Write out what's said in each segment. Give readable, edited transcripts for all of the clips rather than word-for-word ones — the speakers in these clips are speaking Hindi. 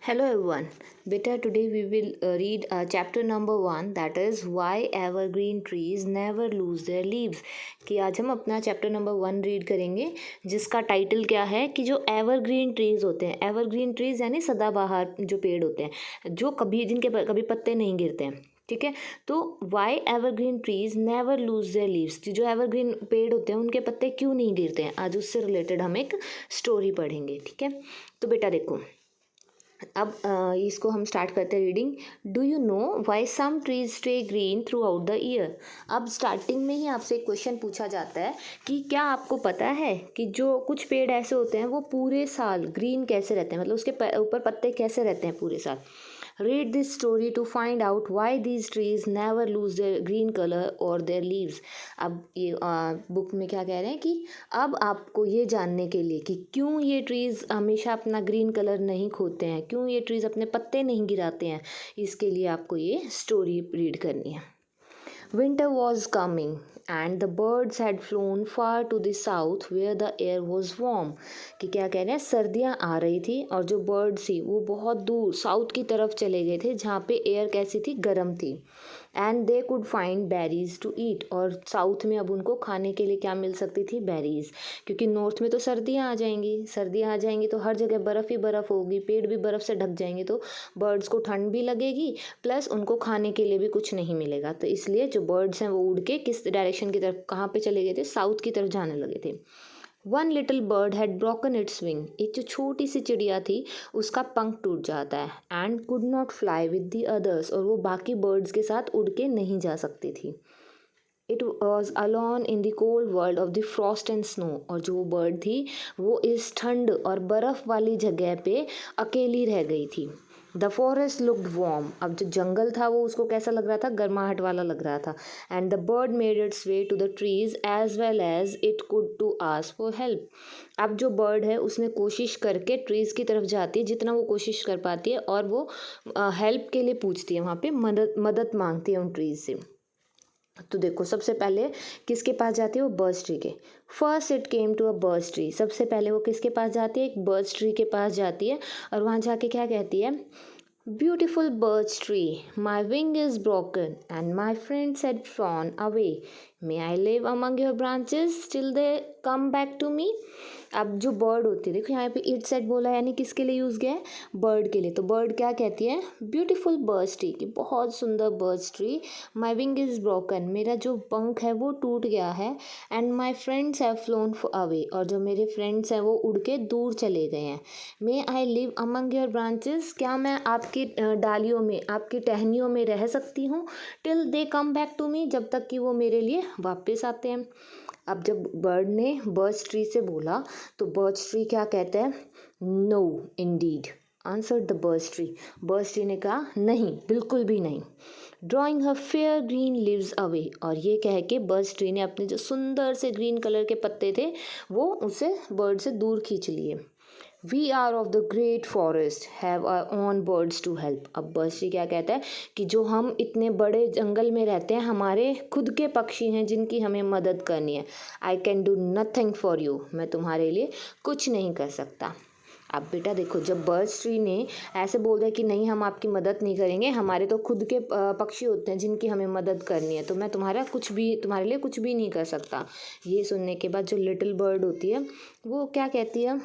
Hello everyone. Beta, today we will read chapter number 1, that is why evergreen trees never lose their leaves. कि आज हम अपना चैप्टर नंबर 1 रीड करेंगे जिसका टाइटल क्या है कि जो एवरग्रीन ट्रीज होते हैं, एवरग्रीन ट्रीज यानी सदाबहार जो पेड़ होते हैं जो कभी पत्ते नहीं गिरते हैं, ठीक है। तो why evergreen trees never lose their leaves, जो एवरग्रीन पेड़ होते हैं उनके पत्ते क्यों नहीं गिरते हैं, आज उससे रिलेटेड हम एक स्टोरी पढ़ेंगे, ठीक है। तो बेटा देखो, अब इसको हम स्टार्ट करते हैं reading. Do you know why some trees stay green throughout the year. अब स्टार्टिंग में ही आपसे एक क्वेश्चन पूछा जाता है कि क्या आपको पता है कि जो कुछ पेड़ ऐसे होते हैं वो पूरे साल ग्रीन कैसे रहते हैं, मतलब उसके ऊपर पत्ते कैसे रहते हैं पूरे साल। Read this story to find out why these trees never lose their green colour और देयर लीव्स। अब ये बुक में क्या कह रहे हैं कि अब आपको ये जानने के लिए कि क्यों ये ट्रीज़ हमेशा अपना ग्रीन कलर नहीं खोते हैं, क्यों ये ट्रीज़ अपने पत्ते नहीं गिराते हैं, इसके लिए आपको ये स्टोरी रीड करनी है। Winter was coming and the birds had flown far to the south where the air was warm। कि क्या कह रहे हैं, सर्दियाँ आ रही थी और जो बर्ड्स थी वो बहुत दूर साउथ की तरफ चले गए थे जहाँ पे एयर कैसी थी, गर्म थी। And they could find berries to eat, और साउथ में अब उनको खाने के लिए क्या मिल सकती थी, बेरीज। क्योंकि नॉर्थ में तो सर्दियाँ आ जाएंगी तो हर जगह बर्फ़ ही बर्फ़ होगी, पेड़ भी बर्फ़ से ढक जाएंगे, तो बर्ड्स को ठंड भी लगेगी प्लस उनको खाने के लिए भी कुछ नहीं मिलेगा। तो इसलिए जो बर्ड्स हैं वो उड़ के किस डायरेक्शन की तरफ, कहाँ पे चले गए थे, साउथ की तरफ जाने लगे थे। One little bird had broken it's wing, एक जो छोटी सी चिड़िया थी उसका पंख टूट जाता है। And could not fly with the others, और वो बाकी बर्ड्स के साथ उड़ के नहीं जा सकती थी। It was alone in the cold world of the Frost and snow, और जो बर्ड थी वो इस ठंड और बर्फ़ वाली जगह पे अकेली रह गई थी। द फॉरेस्ट लुक्ड वार्म, अब जो जंगल था वो उसको कैसा लग रहा था, गर्माहट वाला लग रहा था। And the bird made its way to the trees as well as it could to ask for help. अब जो बर्ड है उसने कोशिश करके ट्रीज़ की तरफ जाती है जितना वो कोशिश कर पाती है, और वो हेल्प के लिए पूछती है, वहाँ पे मदद मांगती है उन ट्रीज़ से। तो देखो, सबसे पहले किसके पास जाती है, वो बर्च ट्री के। First it came to a birch tree, सबसे पहले वो किसके पास जाती है, एक बर्च ट्री के पास जाती है। और वहाँ जाके क्या कहती है, beautiful birch tree, my wing is broken and my friends had flown away, may I live among your branches till they come back to me. अब जो बर्ड होती है, देखो यहाँ पे इट सेट बोला है, यानी किसके लिए यूज़ किया है, बर्ड के लिए। तो बर्ड क्या कहती है, ब्यूटीफुल बर्ड्स ट्री, की बहुत सुंदर birds tree, my wing is broken, मेरा जो पंख है वो टूट गया है। And my friends have flown away, और जो मेरे फ्रेंड्स हैं वो उड़ के दूर चले गए हैं। May I live among your branches, क्या मैं आपकी डालियों में, आपकी टहनियों में रह सकती हूँ, till they come back to me, जब तक कि वो मेरे लिए वापस आते हैं। अब जब बर्ड ने बर्च ट्री से बोला तो बर्च ट्री क्या कहता है, no indeed answer the birch tree, birch tree ने कहा नहीं, बिल्कुल भी नहीं। Drawing her fair green leaves away, और ये कह के बर्च ट्री ने अपने जो सुंदर से ग्रीन कलर के पत्ते थे वो उसे बर्ड से दूर खींच लिए। We are of the great forest have our own birds to help. अब बर्च ट्री क्या कहता है कि जो हम इतने बड़े जंगल में रहते हैं, हमारे खुद के पक्षी हैं जिनकी हमें मदद करनी है। I can do nothing for you, मैं तुम्हारे लिए कुछ नहीं कर सकता। अब बेटा देखो, जब बर्च ट्री ने ऐसे बोल दिया कि नहीं हम आपकी मदद नहीं करेंगे, हमारे तो खुद के पक्षी होते हैं जिनकी हमें मदद करनी है, तो मैं तुम्हारे लिए कुछ भी नहीं कर सकता। ये सुनने के बाद जो लिटिल बर्ड होती है वो क्या कहती है,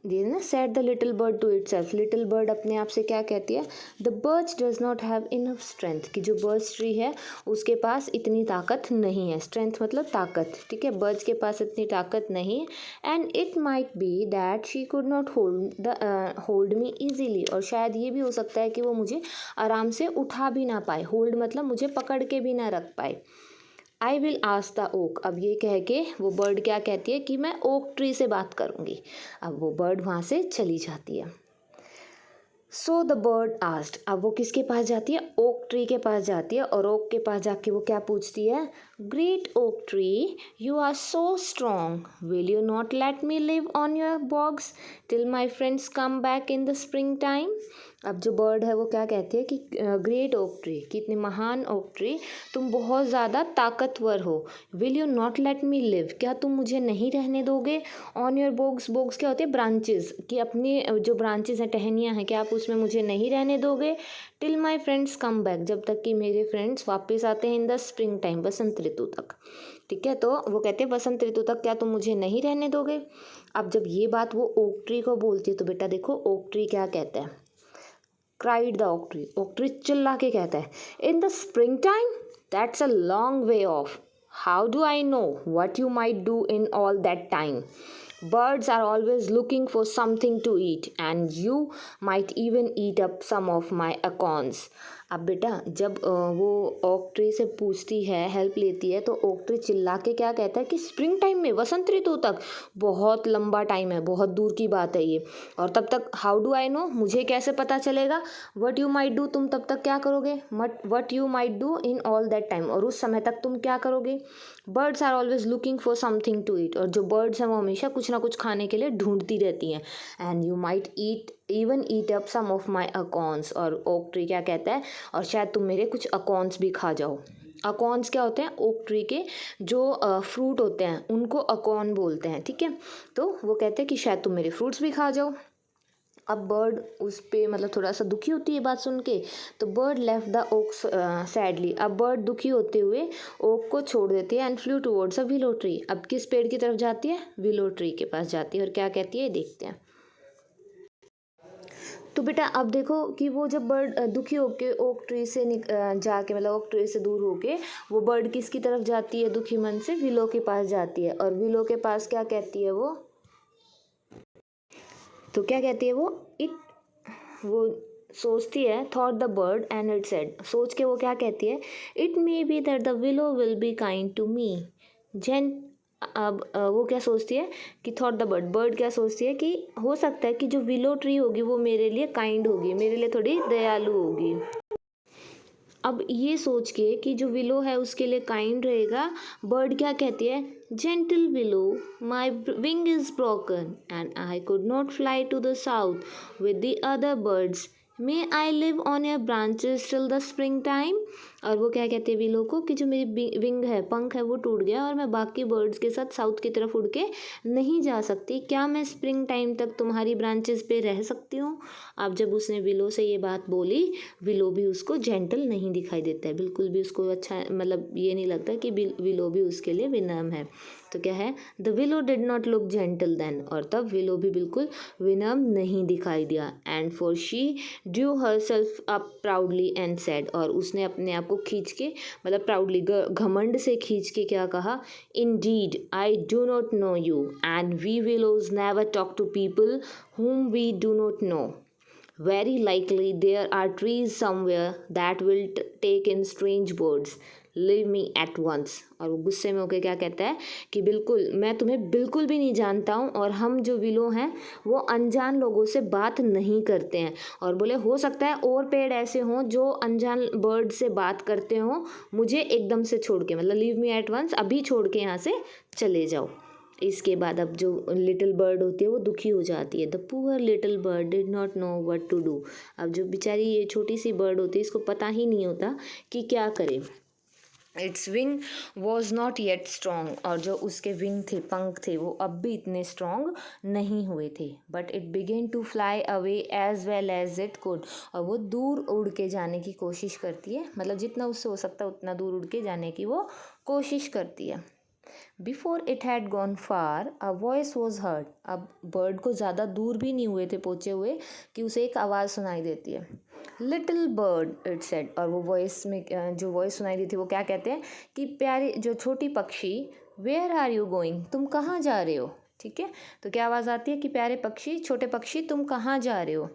ना, said the little bird to itself, little bird अपने आप से क्या कहती है, the birch does not have enough strength, कि जो बर्च ट्री है उसके पास इतनी ताकत नहीं है, स्ट्रेंथ मतलब ताकत, ठीक है, बर्च के पास इतनी ताकत नहीं। And it might be that she could not hold me easily, और शायद ये भी हो सकता है कि वो मुझे आराम से उठा भी ना पाए, होल्ड मतलब मुझे पकड़ के भी ना रख पाए। I will ask the oak, अब ये कह के वो बर्ड क्या कहती है कि मैं ओक ट्री से बात करूँगी। अब वो बर्ड वहाँ से चली जाती है। सो द बर्ड आस्क्ड, अब वो किसके पास जाती है, ओक ट्री के पास जाती है, और ओक के पास जाके वो क्या पूछती है, great oak tree, you are so strong, will you not let me live on your boughs till my friends come back in the spring time. अब जो बर्ड है वो क्या कहती है कि ग्रेट ओक ट्री, कितनी महान ओक ट्री, तुम बहुत ज़्यादा ताकतवर हो। Will you not let me live, क्या तुम मुझे नहीं रहने दोगे। ऑन योर बोग्स, बोग्स क्या होते हैं, ब्रांचेस, कि अपनी जो ब्रांचेस हैं, टहनियाँ हैं, क्या आप उसमें मुझे नहीं रहने दोगे। Till my friends come back, जब तक कि मेरे फ्रेंड्स वापस आते हैं इन द स्प्रिंग टाइम, बसंत ऋतु तक। ठीक है, तो वो कहते हैं बसंत ऋतु तक क्या तुम मुझे नहीं रहने दोगे। अब जब ये बात वो ओक ट्री को बोलती है तो बेटा देखो ओक ट्री क्या कहता है, cried the oak tree, oak tree चिल्ला के कहता है, इन the spring time that's a long way of, how do I know what you might do in all that time. Birds are always looking for something to eat and you might even eat up some of my acorns. अब बेटा जब वो ओक ट्री से पूछती है, हेल्प लेती है, तो ओक ट्री चिल्ला के क्या कहता है कि स्प्रिंग टाइम में, वसंत ऋतु तक, बहुत लंबा टाइम है, बहुत दूर की बात है ये, और तब तक हाउ डू आई नो, मुझे कैसे पता चलेगा, वट यू माइट डू, तुम तब तक क्या करोगे, what you might do in all that time, और उस समय तक तुम क्या करोगे। Birds are always looking for something to eat, और जो बर्ड्स हैं वो हमेशा कुछ ना कुछ खाने के लिए ढूंढती रहती हैं। And you might eat up some of my acorns, और ओक ट्री क्या कहता है, और शायद तुम मेरे कुछ अकॉर्न्स भी खा जाओ। अकॉर्न्स क्या होते हैं, ओक ट्री के जो फ्रूट होते हैं उनको अकॉर्न बोलते हैं। ठीक है, तो वो कहते हैं कि शायद तुम मेरे फ्रूट्स भी खा जाओ। अब बर्ड उस पे मतलब थोड़ा सा दुखी होती है बात सुन के, तो bird left the oak sadly, अब बर्ड दुखी होते हुए ओक को छोड़ देती है and flu towards a willow tree, अब किस पेड़ की तरफ जाती है, विलो ट्री के पास जाती है, और क्या कहती है देखते हैं। तो बेटा अब देखो कि वो जब बर्ड दुखी होके ओक ट्री से जाके, मतलब ओक ट्री से दूर होके वो बर्ड किसकी तरफ जाती है, दुखी मन से विलो के पास जाती है, और विलो के पास क्या कहती है वो, तो क्या कहती है वो सोचती है, thought the bird and it said, सोच के वो क्या कहती है, it may be that the willow will be kind to me Jane. अब वो क्या सोचती है कि थॉट द बर्ड, बर्ड क्या सोचती है कि हो सकता है कि जो विलो ट्री होगी वो मेरे लिए काइंड होगी, मेरे लिए थोड़ी दयालु होगी। अब ये सोच के कि जो विलो है उसके लिए काइंड रहेगा, बर्ड क्या कहती है, gentle willow my wing is broken and I could not fly to the south with the other birds, may I live on your branches till the spring time. और वो क्या कहते हैं विलो को कि जो मेरी विंग है, पंख है, वो टूट गया और मैं बाकी बर्ड्स के साथ साउथ की तरफ उड़ के नहीं जा सकती, क्या मैं स्प्रिंग टाइम तक तुम्हारी ब्रांचेस पे रह सकती हूँ। अब जब उसने विलो से ये बात बोली, विलो भी उसको जेंटल नहीं दिखाई देता है, बिल्कुल भी उसको अच्छा मतलब ये नहीं लगता कि विलो भी उसके लिए विनम्र है। तो क्या है, the willow did not look gentle then, और तब विलो भी बिल्कुल विनम्र नहीं दिखाई दिया। And for she drew herself up proudly and said, और उसने अपने आप को खींच के मतलब प्राउडली घमंड से खींच के क्या कहा, indeed I do not know you and we willows never talk to people whom we do not know. Very likely there are trees somewhere that will take in strange birds. Leave me at once. और वो गुस्से में होकर क्या कहता है कि बिल्कुल मैं तुम्हें बिल्कुल भी नहीं जानता हूँ, और हम जो विलो हैं वो अनजान लोगों से बात नहीं करते हैं। और बोले हो सकता है और पेड़ ऐसे हों जो अनजान बर्ड से बात करते हों, मुझे एकदम से छोड़ के, मतलब लीव मी एट वंस, अभी छोड़ के यहाँ से चले जाओ। इसके बाद अब जो लिटिल बर्ड होती है वो दुखी हो जाती है, the poor little bird did not know what to do. अब जो बेचारी ये छोटी सी बर्ड होती है इसको पता ही नहीं होता कि क्या करे। It's wing was not yet strong, और जो उसके विंग थे, पंख थे, वो अब भी इतने स्ट्रॉन्ग नहीं हुए थे। But it began to fly away as well as it could, और वो दूर उड़ के जाने की कोशिश करती है, मतलब जितना उससे हो सकता है उतना दूर उड़ के जाने की वो कोशिश करती है। Before it had gone far a voice was heard, अब बर्ड को ज़्यादा दूर भी नहीं हुए थे पहुँचे हुए कि उसे एक आवाज़ सुनाई देती है, लिटिल बर्ड इट सेड, और वो वॉइस में जो वॉइस सुनाई दी थी वो क्या कहते हैं कि प्यारी जो छोटी पक्षी, वेयर आर यू गोइंग, तुम कहाँ जा रहे हो। ठीक है, तो क्या आवाज़ आती है कि प्यारे पक्षी, छोटे पक्षी, तुम कहाँ जा रहे हो।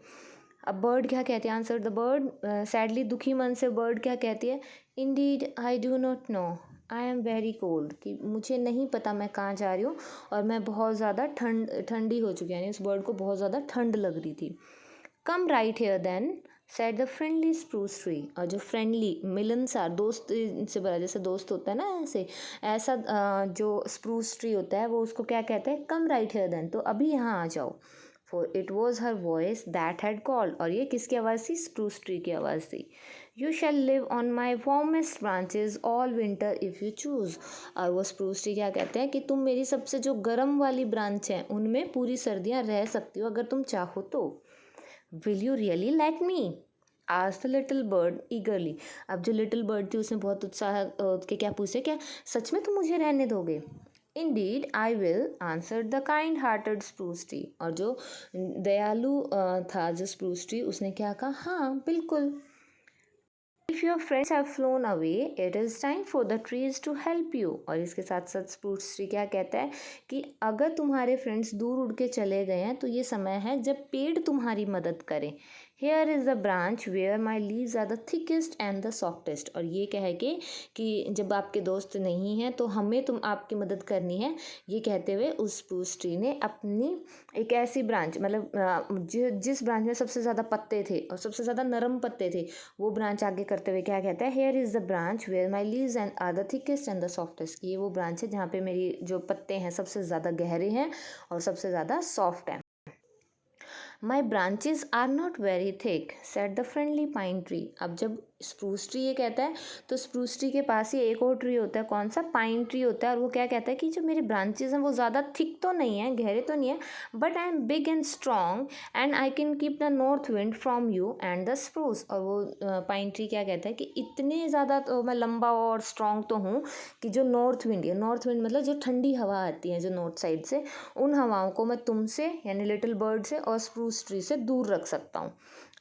अब बर्ड क्या कहती है, आंसर द बर्ड सैडली, दुखी मन से बर्ड क्या कहती है, Indeed I do not no I am very cold, कि मुझे नहीं पता मैं कहाँ जा रही हूँ और मैं बहुत ज़्यादा ठंडी हो चुकी है, यानी उस बर्ड को बहुत ज़्यादा ठंड लग रही थी। Come right here then said the friendly spruce tree, और जो फ्रेंडली मिलनसार दोस्त से बड़ा, जैसे दोस्त होता है ना ऐसे, ऐसा जो स्प्रूस ट्री होता है वो उसको क्या कहता है, कम राइट हेयर देन, तो अभी यहाँ आ जाओ। For it was her voice that had called, और ये किसकी आवाज़ थी? स्प्रूस ट्री की आवाज़ थी। You shall live on my warmest branches all winter if you choose. और वो स्प्रूस ट्री क्या कहते हैं कि तुम मेरी सबसे जो गर्म वाली ब्रांच है उनमें पूरी सर्दियाँ रह सकती हो अगर तुम चाहो तो। Will you really let me? आज द लिटिल बर्ड ईगरली। अब जो लिटिल बर्ड थी उसने बहुत उत्साह के क्या पूछे, क्या सच में तुम मुझे रहने दोगे? Indeed I will, answer the kind hearted spruce tree. और जो दयालु था जो स्प्रूस ट्री, उसने क्या कहा? हाँ बिल्कुल। If your friends have flown away it is time for the trees to help you. और इसके साथ साथ स्प्रूस ट्री क्या कहता है कि अगर तुम्हारे फ्रेंड्स दूर उड़ के चले गए हैं तो ये समय है जब पेड़ तुम्हारी मदद करें। Here is the branch where my leaves are the thickest and the softest. और ये कह के कि जब आपके दोस्त नहीं हैं तो हमें तुम आपकी मदद करनी है, ये कहते हुए उस स्प्रूस ट्री ने अपनी एक ऐसी ब्रांच, मतलब जिस ब्रांच में सबसे ज़्यादा पत्ते थे और सबसे ज़्यादा नरम पत्ते थे, वो ब्रांच आगे करते हुए क्या कहता है? Here is the branch where my leaves and are the thickest and the softest. ये वो ब्रांच है जहाँ पे मेरी जो पत्ते हैं सबसे ज़्यादा गहरे हैं और सबसे ज़्यादा सॉफ्ट हैं। My branches are not very thick said the friendly pine tree. अब जब स्प्रूस ट्री ये कहता है तो स्प्रूस ट्री के पास ही एक और ट्री होता है, कौन सा? पाइन ट्री होता है। और वो क्या कहता है कि जो मेरे ब्रांचेज हैं वो ज़्यादा थिक तो नहीं है, गहरे तो नहीं है, but I am big and strong and I can keep the north wind from you and the spruce. और वो पाइन ट्री क्या कहता है कि इतने ज़्यादा तो मैं लंबा और स्ट्रॉन्ग तो हूँ कि जो नॉर्थ विंड है, नॉर्थ विंड मतलब जो ठंडी हवा आती है जो नॉर्थ साइड से, उन हवाओं को मैं तुमसे यानी लिटिल बर्ड से और स्प्रूस ट्री से दूर रख सकता हूँ।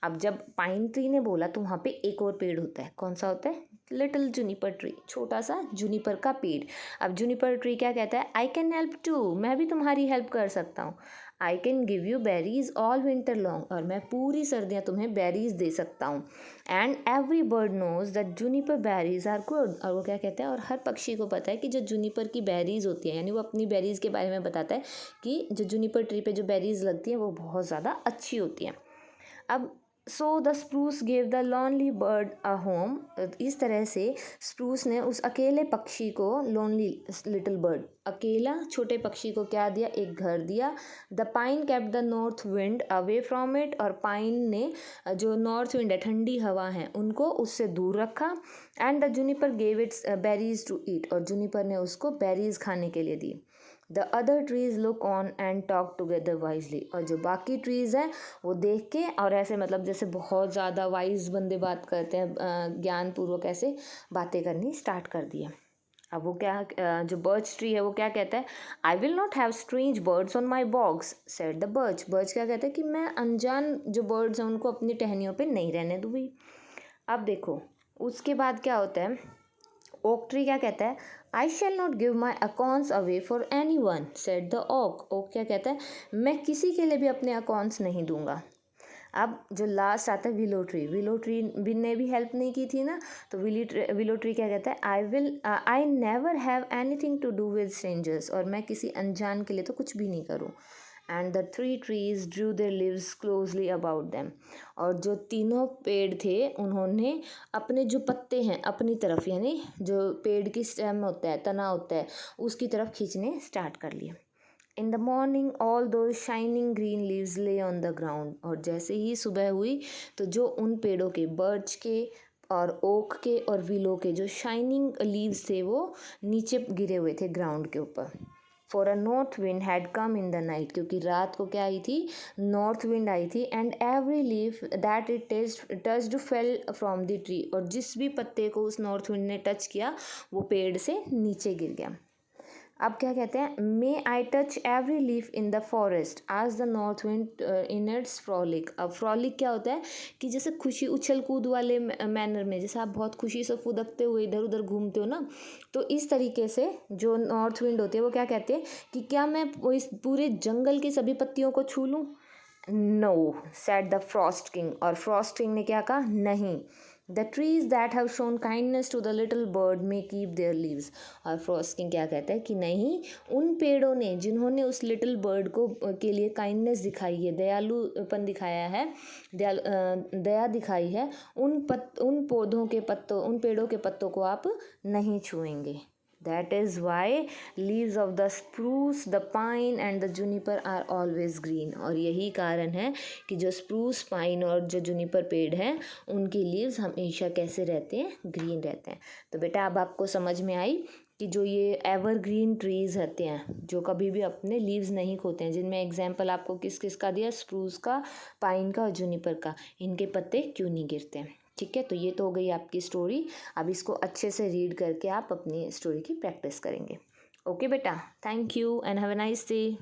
अब जब पाइन ट्री ने बोला तो वहाँ पे एक और पेड़ होता है, कौन सा होता है? लिटिल जूनिपर ट्री, छोटा सा जूनिपर का पेड़। अब जूनिपर ट्री क्या कहता है? आई कैन हेल्प टू, मैं भी तुम्हारी हेल्प कर सकता हूँ। I can give you berries all winter long, और मैं पूरी सर्दियाँ तुम्हें बेरीज दे सकता हूँ। And every bird knows that juniper berries are good. और वो क्या कहता है? और हर पक्षी को पता है कि जो जूनिपर की बेरीज होती है, यानी वो अपनी बेरीज के बारे में बताता है कि जो जूनिपर ट्री पे जो बेरीज लगती हैं वो बहुत ज़्यादा अच्छी होती हैं। अब so the spruce gave the lonely bird a home. इस तरह से स्प्रूस ने उस अकेले पक्षी को, लॉनली लिटिल बर्ड, अकेला छोटे पक्षी को क्या दिया? एक घर दिया। The pine kept the north wind away from it. और पाइन ने जो नॉर्थ विंड है, ठंडी हवा है, उनको उससे दूर रखा। And the juniper gave its berries to eat. और जूनिपर ने उसको बेरीज खाने के लिए दी। The other trees look on and talk together wisely. और जो बाकी ट्रीज़ हैं वो देख के और ऐसे मतलब जैसे बहुत ज़्यादा वाइज बंदे बात करते हैं, ज्ञानपूर्वक ऐसे बातें करनी स्टार्ट कर दी है। अब वो क्या, जो बर्च ट्री है वो क्या कहता है? I will not have strange birds on my बॉग्स said the birch. Birch क्या कहता है कि मैं अनजान जो बर्ड्स हैं उनको अपनी टहनियों पे नहीं रहने दूँगी। अब देखो उसके बाद क्या होता है? ओक ट्री क्या कहता है? I shall not give my accounts away for anyone said the oak. Oak क्या कहता है? मैं किसी के लिए भी अपने अकाउंट्स नहीं दूंगा। अब जो लास्ट आता है विलो ट्री, विलो ट्री ने भी हेल्प नहीं की थी ना, तो विलो ट्री क्या कहता है? I never have anything to do with strangers. और मैं किसी अनजान के लिए तो कुछ भी नहीं करूँ। And the three trees drew their leaves closely about them. और जो तीनों पेड़ थे उन्होंने अपने जो पत्ते हैं अपनी तरफ, यानी जो पेड़ की स्टेम होता है, तना होता है, उसकी तरफ खींचने स्टार्ट कर लिए। इन द मॉर्निंग ऑल दो शाइनिंग ग्रीन लीव्स ले ऑन द ग्राउंड। और जैसे ही सुबह हुई तो जो उन पेड़ों के, बर्च के और ओक के और विलो के जो शाइनिंग लीव्स थे वो नीचे गिरे हुए थे ग्राउंड के ऊपर। For a north wind had come in the night, क्योंकि रात को क्या आई थी? नॉर्थ विंड आई थी। And every leaf that it touched fell from the tree. और जिस भी पत्ते को उस नॉर्थ विंड ने टच किया वो पेड़ से नीचे गिर गया। अब क्या कहते हैं? May I touch every leaf in the forest आज the north wind in its frolic. अब फ्रॉलिक क्या होता है कि जैसे खुशी, उछल कूद वाले मैनर में, जैसे आप बहुत खुशी से फुदकते हुए इधर उधर घूमते हो ना, तो इस तरीके से जो नॉर्थ विंड होती है वो क्या कहते हैं कि क्या मैं इस पूरे जंगल की सभी पत्तियों को छू लूँ? No said the frost king. और फ्रॉस्ट किंग ने क्या कहा? नहीं। The trees that have shown kindness to the little bird may keep their leaves. और फ्रॉस्ट किंग क्या कहता है कि नहीं, उन पेड़ों ने जिन्होंने उस लिटिल बर्ड को के लिए काइंडनेस दिखाई है, दयालुपन दिखाया है, दया दिखाई है, उन पौधों के पत्तों, उन पेड़ों के पत्तों को आप नहीं छुएंगे। That is why leaves of the spruce, the pine and the juniper are always green. और यही कारण है कि जो स्प्रूस, पाइन और जो जूनिपर पेड़ हैं उनकी लीव्स हमेशा कैसे रहते हैं, ग्रीन रहते हैं। तो बेटा अब आपको समझ में आई कि जो ये एवरग्रीन ट्रीज़ होते हैं जो कभी भी अपने लीव्स नहीं खोते हैं, जिनमें एग्जाम्पल आपको किस किस का दिया, स्प्रूस का, पाइन का और जूनिपर का, इनके पत्ते क्यों नहीं गिरते हैं। ठीक है, तो ये तो हो गई आपकी स्टोरी। अब इसको अच्छे से रीड करके आप अपनी स्टोरी की प्रैक्टिस करेंगे। ओके बेटा, thank you and have a nice day.